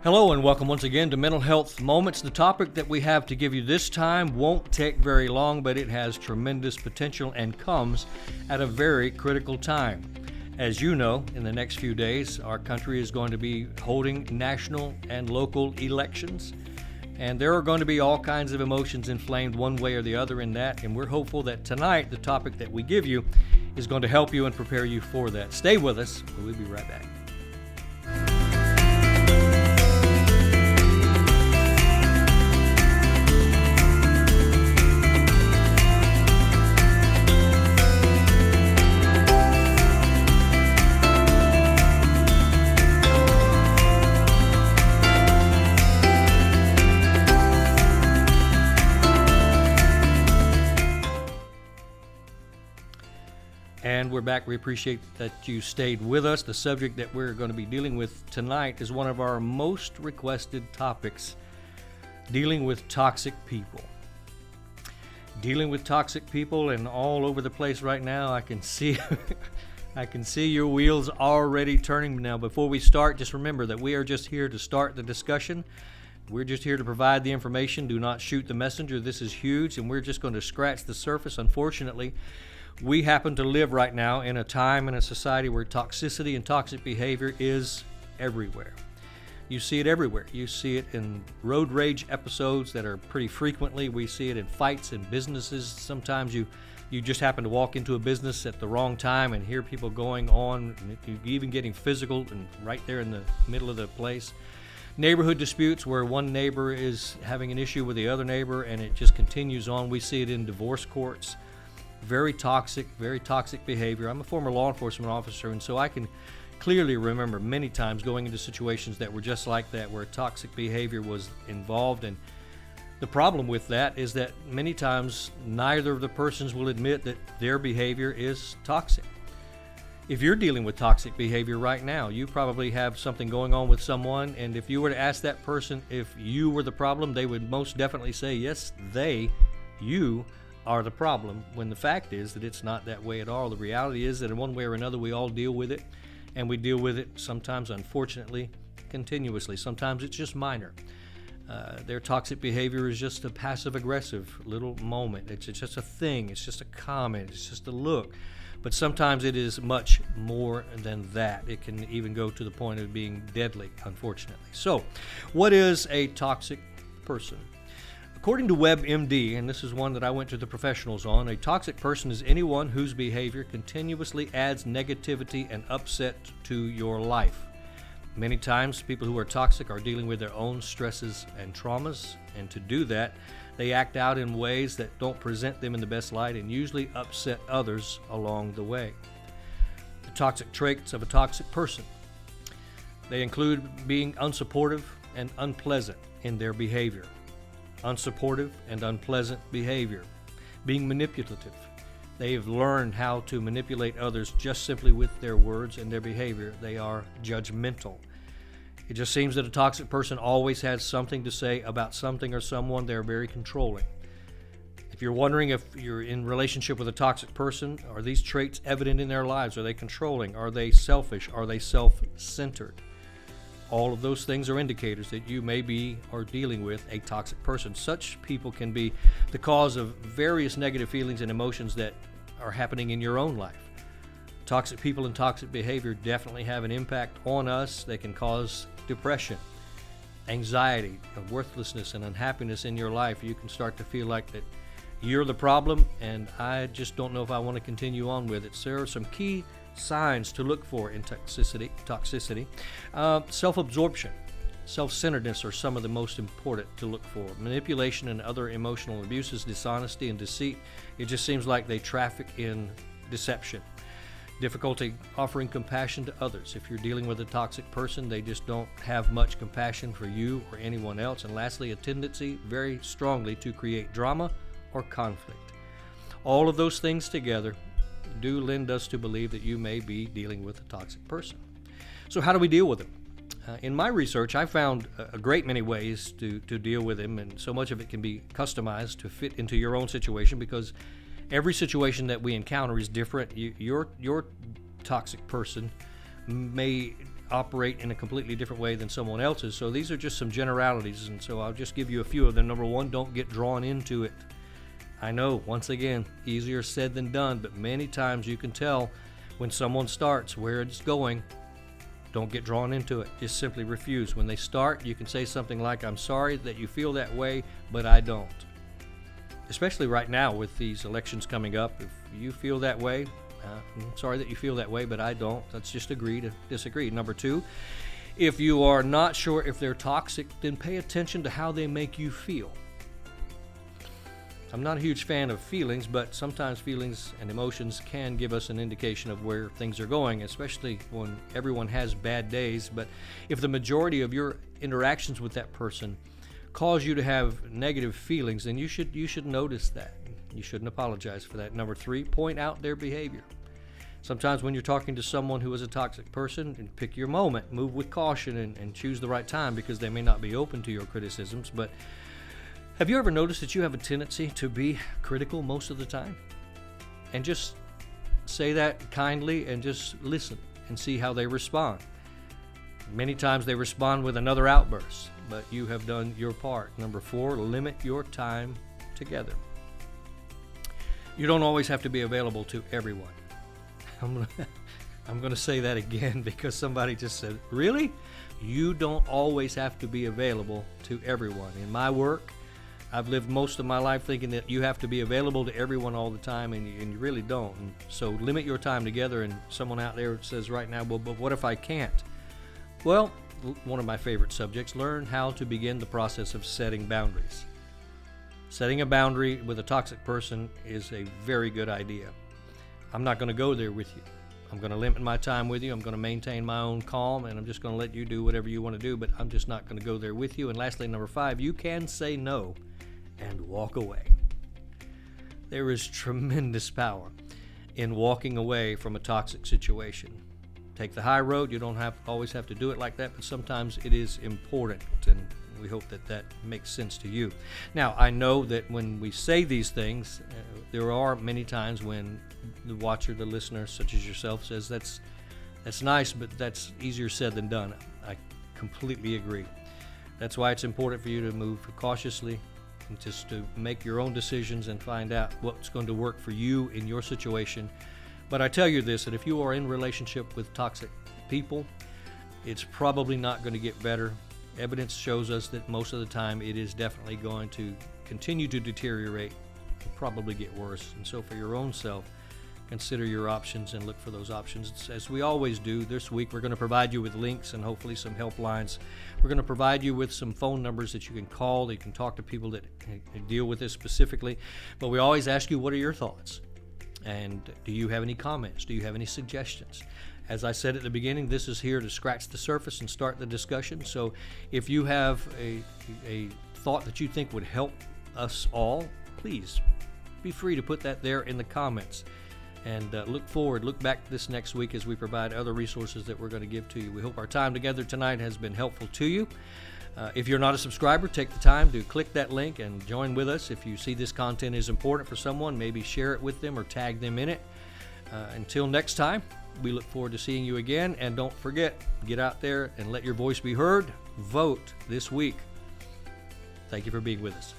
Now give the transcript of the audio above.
Hello and welcome once again to Mental Health Moments. The topic that we have to give you this time won't take very long, but it has tremendous potential and comes at a very critical time. As you know, in the next few days, our country is going to be holding national and local elections, and there are going to be all kinds of emotions inflamed one way or the other in that, and we're hopeful that tonight the topic that we give you is going to help you and prepare you for that. Stay with us. We'll be right back. And we're back. We appreciate that you stayed with us. The subject that we're going to be dealing with tonight is one of our most requested topics, dealing with toxic people. Dealing with toxic people, and all over the place right now. I can see your wheels already turning. Now, before we start, just remember that we are just here to start the discussion. We're just here to provide the information. Do not shoot the messenger. This is huge, and we're just going to scratch the surface. Unfortunately, we happen to live right now in a time in a society where toxicity and toxic behavior is everywhere. You see it everywhere. You see it in road rage episodes that are pretty frequently. We see it in fights in businesses. Sometimes you just happen to walk into a business at the wrong time and hear people going on, even getting physical and right there in the middle of the place. Neighborhood disputes where one neighbor is having an issue with the other neighbor and it just continues on. We see it in divorce courts. Very toxic behavior. I'm a former law enforcement officer, and so I can clearly remember many times going into situations that were just like that, where toxic behavior was involved. And the problem with that is that many times neither of the persons will admit that their behavior is toxic. If you're dealing with toxic behavior right now, you probably have something going on with someone, and if you were to ask that person if you were the problem, they would most definitely say, yes, you are the problem, when the fact is that it's not that way at all. The reality is that in one way or another we all deal with it, and we deal with it sometimes, unfortunately, continuously. Sometimes it's just minor. Their toxic behavior is just a passive-aggressive little moment. It's just a thing. It's just a comment. It's just a look. But sometimes it is much more than that. It can even go to the point of being deadly, unfortunately. So, what is a toxic person? According to WebMD, and this is one that I went to the professionals on, a toxic person is anyone whose behavior continuously adds negativity and upset to your life. Many times, people who are toxic are dealing with their own stresses and traumas, and to do that, they act out in ways that don't present them in the best light and usually upset others along the way. The toxic traits of a toxic person. They include being unsupportive and unpleasant in their behavior. Unsupportive and unpleasant behavior. Being manipulative. They've learned how to manipulate others just simply with their words and their behavior. They are judgmental. It just seems that a toxic person always has something to say about something or someone. They're very controlling. If you're wondering if you're in relationship with a toxic person, are these traits evident in their lives? Are they controlling? Are they selfish? Are they self-centered? All of those things are indicators that you may be or dealing with a toxic person. Such people can be the cause of various negative feelings and emotions that are happening in your own life. Toxic people and toxic behavior definitely have an impact on us. They can cause depression, anxiety, worthlessness, and unhappiness in your life. You can start to feel like that you're the problem, and I just don't know if I want to continue on with it. So there are some key signs to look for in toxicity. Self-absorption, self-centeredness are some of the most important to look for. Manipulation and other emotional abuses, dishonesty and deceit. It just seems like they traffic in deception. Difficulty offering compassion to others. If you're dealing with a toxic person, they just don't have much compassion for you or anyone else. And lastly, a tendency very strongly to create drama or conflict. All of those things together do lend us to believe that you may be dealing with a toxic person. So how do we deal with them? In my research, I found a great many ways to deal with them, and so much of it can be customized to fit into your own situation, because every situation that we encounter is different. Your toxic person may operate in a completely different way than someone else's. So these are just some generalities, and so I'll just give you a few of them. Number one, don't get drawn into it. I know, once again, easier said than done, but many times you can tell when someone starts where it's going. Don't get drawn into it. Just simply refuse. When they start, you can say something like, I'm sorry that you feel that way, but I don't. Especially right now with these elections coming up, if you feel that way, I'm sorry that you feel that way, but I don't. Let's just agree to disagree. Number two, if you are not sure if they're toxic, then pay attention to how they make you feel. I'm not a huge fan of feelings, but sometimes feelings and emotions can give us an indication of where things are going, especially when everyone has bad days. But if the majority of your interactions with that person cause you to have negative feelings, then you should notice that. You shouldn't apologize for that. Number three, point out their behavior. Sometimes when you're talking to someone who is a toxic person, and pick your moment, move with caution, and choose the right time, because they may not be open to your criticisms. But have you ever noticed that you have a tendency to be critical most of the time? And just say that kindly and just listen and see how they respond. Many times they respond with another outburst, but you have done your part. Number four, limit your time together. You don't always have to be available to everyone. I'm going to say that again because somebody just said, really? You don't always have to be available to everyone. In my work, I've lived most of my life thinking that you have to be available to everyone all the time, and you really don't. And so limit your time together. And someone out there says right now, well, but what if I can't? Well, one of my favorite subjects, learn how to begin the process of setting boundaries. Setting a boundary with a toxic person is a very good idea. I'm not going to go there with you. I'm going to limit my time with you. I'm going to maintain my own calm, and I'm just going to let you do whatever you want to do, but I'm just not going to go there with you. And lastly, number five, you can say no and walk away. There is tremendous power in walking away from a toxic situation. Take the high road. You don't always have to do it like that, but sometimes it is important, and we hope that that makes sense to you. Now, I know that when we say these things, there are many times when the watcher, the listener, such as yourself, says that's nice, but that's easier said than done. I completely agree. That's why it's important for you to move cautiously, and just to make your own decisions and find out what's going to work for you in your situation. But I tell you this, that if you are in relationship with toxic people, it's probably not going to get better. Evidence shows us that most of the time it is definitely going to continue to deteriorate and probably get worse. And so for your own self, consider your options and look for those options. As we always do, this week we're going to provide you with links and hopefully some helplines. We're going to provide you with some phone numbers that you can call, that you can talk to people that deal with this specifically. But we always ask you, what are your thoughts? And do you have any comments? Do you have any suggestions? As I said at the beginning, this is here to scratch the surface and start the discussion. So if you have a thought that you think would help us all, please be free to put that there in the comments. And look back this next week as we provide other resources that we're going to give to you. We hope our time together tonight has been helpful to you. If you're not a subscriber, take the time to click that link and join with us. If you see this content is important for someone, maybe share it with them or tag them in it. Until next time, we look forward to seeing you again. And don't forget, get out there and let your voice be heard. Vote this week. Thank you for being with us.